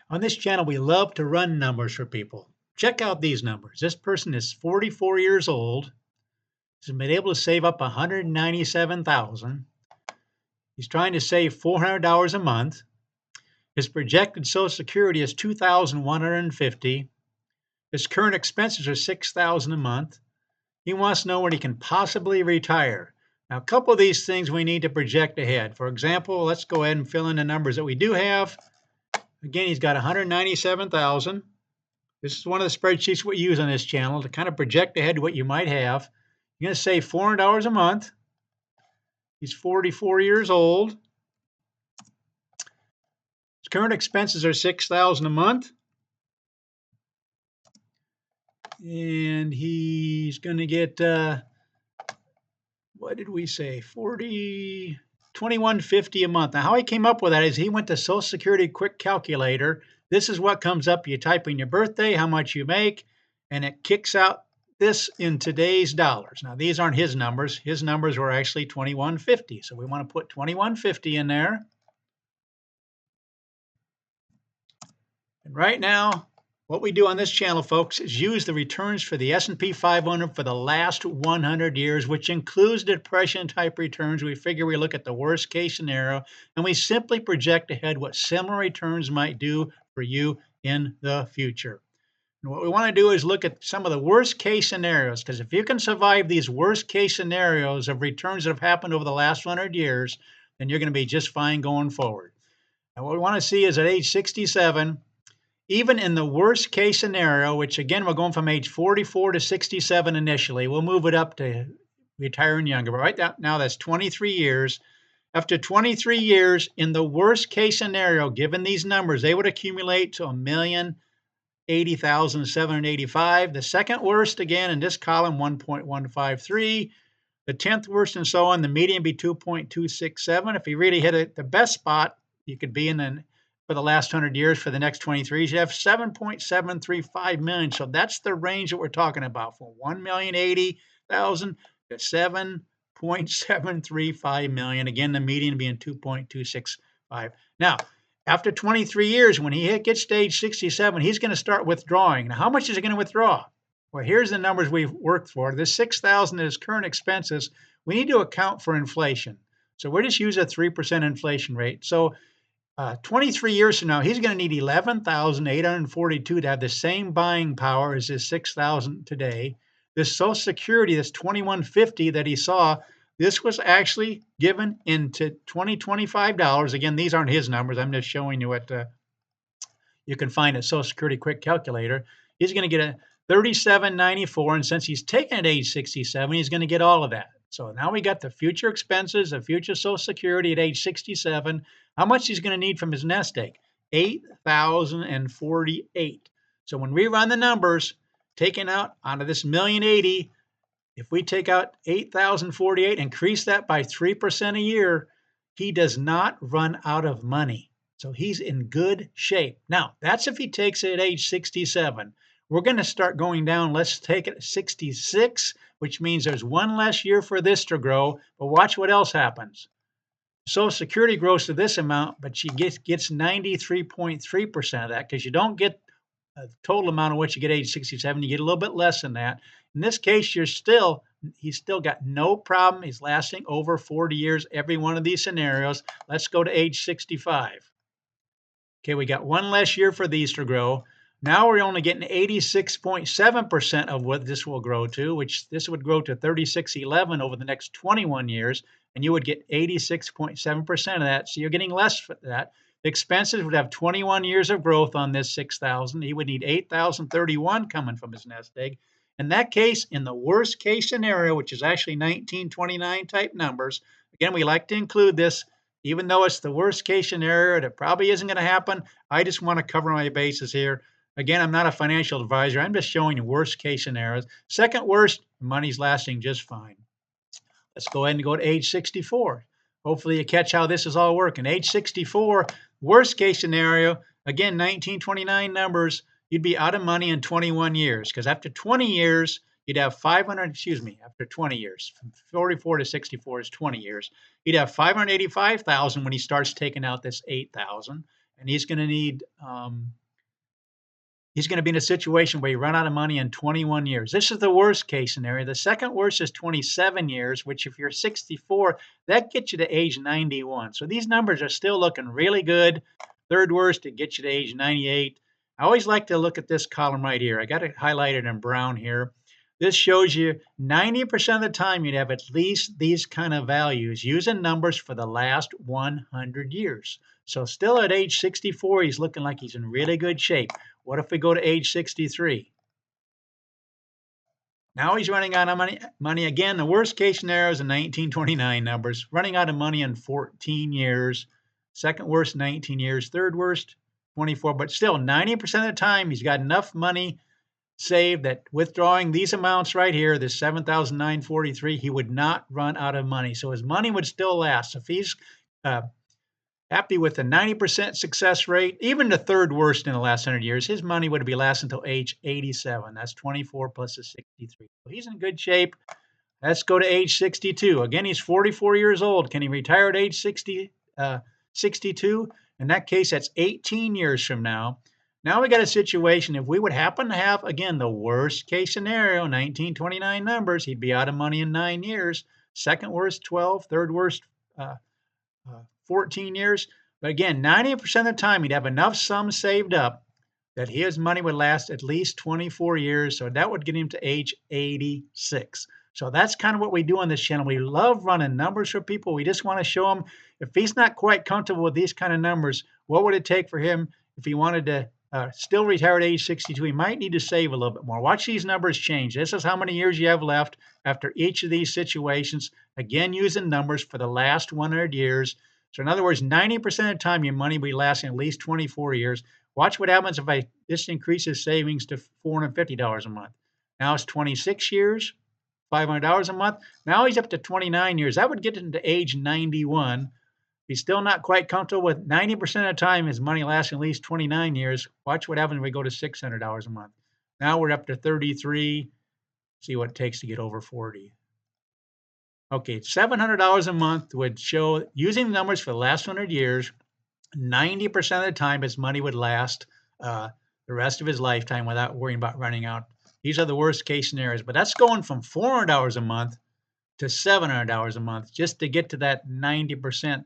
On this channel, we love to run numbers for people. Check out these numbers. This person is 44 years old. He's been able to save up 197,000. He's trying to save $400 a month. His projected Social Security is 2,150. His current expenses are 6,000 a month. He wants to know when he can possibly retire. Now, a couple of these things we need to project ahead. For example, let's go ahead and fill in the numbers that we do have. Again, he's got 197,000. This is one of the spreadsheets we use on this channel to kind of project ahead to what you might have. You're going to save $400 a month. He's 44 years old. His current expenses are $6,000 a month. And he's going to get, what did we say? $21.50 a month. Now, how he came up with that is he went to Social Security Quick Calculator. This is what comes up. You type in your birthday, how much you make, and it kicks out this in today's dollars. Now, these aren't his numbers. His numbers were actually $21.50. So we want to put $21.50 in there. And right now, what we do on this channel, folks, is use the returns for the S&P 500 for the last 100 years, which includes depression-type returns. We figure we look at the worst-case scenario, and we simply project ahead what similar returns might do for you in the future. And what we want to do is look at some of the worst-case scenarios, because if you can survive these worst-case scenarios of returns that have happened over the last 100 years, then you're going to be just fine going forward. And what we want to see is at age 67, even in the worst case scenario, which again, we're going from age 44 to 67 initially, we'll move it up to retiring younger. But right now, that's 23 years. After 23 years, in the worst case scenario, given these numbers, they would accumulate to 1,080,785. The second worst, again, in this column, 1.153. The 10th worst and so on, the median be 2.267. If you really hit it, the best spot you could be in for the last 100 years, for the next 23, you have 7.735 million. So that's the range that we're talking about, from 1,080,000 to 7.735 million. Again, the median being 2.265. Now, after 23 years, when he gets to age 67, he's going to start withdrawing. Now, how much is he going to withdraw? Well, here's the numbers we've worked for. This 6,000 is current expenses. We need to account for inflation. So we'll just use a 3% inflation rate. So 23 years from now, he's going to need 11,842 to have the same buying power as his 6,000 today. This Social Security, this 2150 that he saw, this was actually given into 2025 dollars. Again, these aren't his numbers. I'm just showing you what you can find at Social Security Quick Calculator. He's going to get a 37.94, and since he's taken at age 67, he's going to get all of that. So now we got the future expenses, the future Social Security at age 67. How much he's going to need from his nest egg? 8,048. So when we run the numbers, taking out of this 1,080,000, if we take out 8,048, increase that by 3% a year, he does not run out of money. So he's in good shape. Now, that's if he takes it at age 67. We're going to start going down. Let's take it at 66, which means there's one less year for this to grow. But watch what else happens. Social Security grows to this amount, but she gets 93.3% of that, because you don't get a total amount of what you get at age 67. You get a little bit less than that. In this case, he's still got no problem. He's lasting over 40 years, every one of these scenarios. Let's go to age 65. Okay, we got one less year for these to grow. Now we're only getting 86.7% of what this will grow to, which this would grow to 3611 over the next 21 years, and you would get 86.7% of that. So you're getting less for that. The expenses would have 21 years of growth on this 6,000. He would need 8,031 coming from his nest egg. In that case, in the worst case scenario, which is actually 1929 type numbers, again, we like to include this, even though it's the worst case scenario, it probably isn't going to happen. I just want to cover my bases here. Again, I'm not a financial advisor. I'm just showing you worst case scenarios. Second worst, money's lasting just fine. Let's go ahead and go to age 64. Hopefully you catch how this is all working. Age 64, worst case scenario, again, 1929 numbers, you'd be out of money in 21 years, because after 20 years, you'd have after 20 years, from 44 to 64 is 20 years. You'd have 585,000 when he starts taking out this 8,000. and he's going to need he's going to be in a situation where he run out of money in 21 years. This is the worst case scenario. The second worst is 27 years, which if you're 64, that gets you to age 91. So these numbers are still looking really good. Third worst, it gets you to age 98. I always like to look at this column right here. I got it highlighted in brown here. This shows you 90% of the time you'd have at least these kind of values using numbers for the last 100 years. So still at age 64, he's looking like he's in really good shape. What if we go to age 63? Now he's running out of money again. The worst case scenario is the 1929 numbers, running out of money in 14 years. Second worst, 19 years. Third worst, 24. But still, 90% of the time, he's got enough money saved that withdrawing these amounts right here, this 7,943, he would not run out of money. So his money would still last. If he's happy with the 90% success rate, even the third worst in the last 100 years, his money would be lasting until age 87. That's 24 plus the 63. So he's in good shape. Let's go to age 62. Again, he's 44 years old. Can he retire at age 62? In that case, that's 18 years from now. Now we got a situation, if we would happen to have, again, the worst case scenario, 1929 numbers, he'd be out of money in 9 years. Second worst, 12. Third worst, 14 years. But again, 90% of the time, he'd have enough sum saved up that his money would last at least 24 years. So that would get him to age 86. So that's kind of what we do on this channel. We love running numbers for people. We just want to show them if he's not quite comfortable with these kind of numbers, what would it take for him if he wanted to still retire at age 62? He might need to save a little bit more. Watch these numbers change. This is how many years you have left after each of these situations. Again, using numbers for the last 100 years. So in other words, 90% of the time, your money will be lasting at least 24 years. Watch what happens if this increases savings to $450 a month. Now it's 26 years, $500 a month. Now he's up to 29 years. That would get him to age 91. He's still not quite comfortable with 90% of the time his money lasts at least 29 years. Watch what happens when we go to $600 a month. Now we're up to 33. See what it takes to get over 40. Okay, $700 a month would show, using the numbers for the last 100 years, 90% of the time his money would last the rest of his lifetime without worrying about running out. These are the worst case scenarios, but that's going from $400 a month to $700 a month just to get to that 90%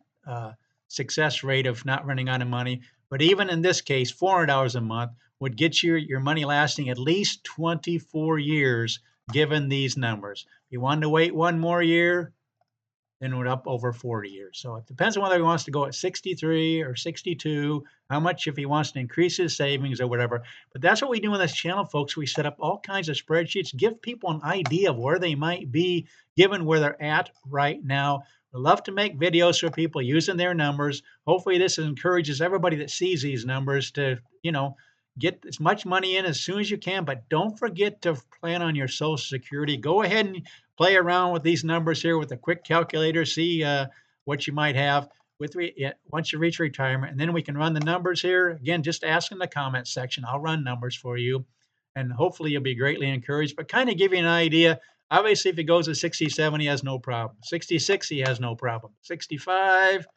success rate of not running out of money. But even in this case, $400 a month would get your money lasting at least 24 years given these numbers. If you wanted to wait one more year, then we're up over 40 years. So it depends on whether he wants to go at 63 or 62, how much if he wants to increase his savings or whatever. But that's what we do on this channel, folks. We set up all kinds of spreadsheets, give people an idea of where they might be given where they're at right now. We love to make videos for people using their numbers. Hopefully this encourages everybody that sees these numbers to, get as much money in as soon as you can, but don't forget to plan on your Social Security. Go ahead and play around with these numbers here with a quick calculator, see what you might have once you reach retirement. And then we can run the numbers here. Again, just ask in the comments section. I'll run numbers for you. And hopefully you'll be greatly encouraged, but kind of give you an idea. Obviously, if he goes to 67, he has no problem. 66, he has no problem. 65,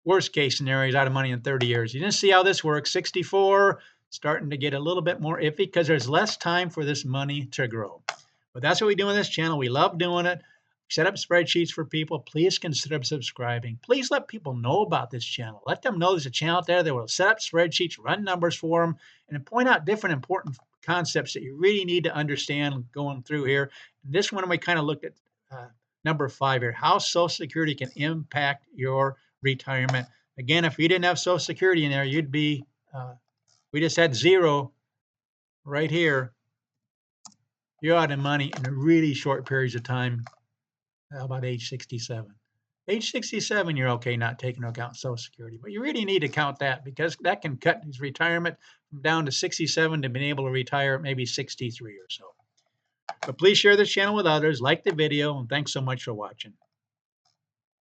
worst case scenario, he's out of money in 30 years. You didn't see how this works. 64, starting to get a little bit more iffy because there's less time for this money to grow. But that's what we do on this channel. We love doing it. Set up spreadsheets for people. Please consider subscribing. Please let people know about this channel. Let them know there's a channel out there that will set up spreadsheets, run numbers for them, and point out different important concepts that you really need to understand going through here. This one, we kind of looked at number 5 here, how Social Security can impact your retirement. Again, if you didn't have Social Security in there, you'd be, we just had 0 right here. You're out of money in a really short periods of time. How about age 67? Age 67, you're okay not taking into account Social Security, but you really need to count that because that can cut his retirement down to 67 to being able to retire at maybe 63 or so. But please share this channel with others, like the video, and thanks so much for watching.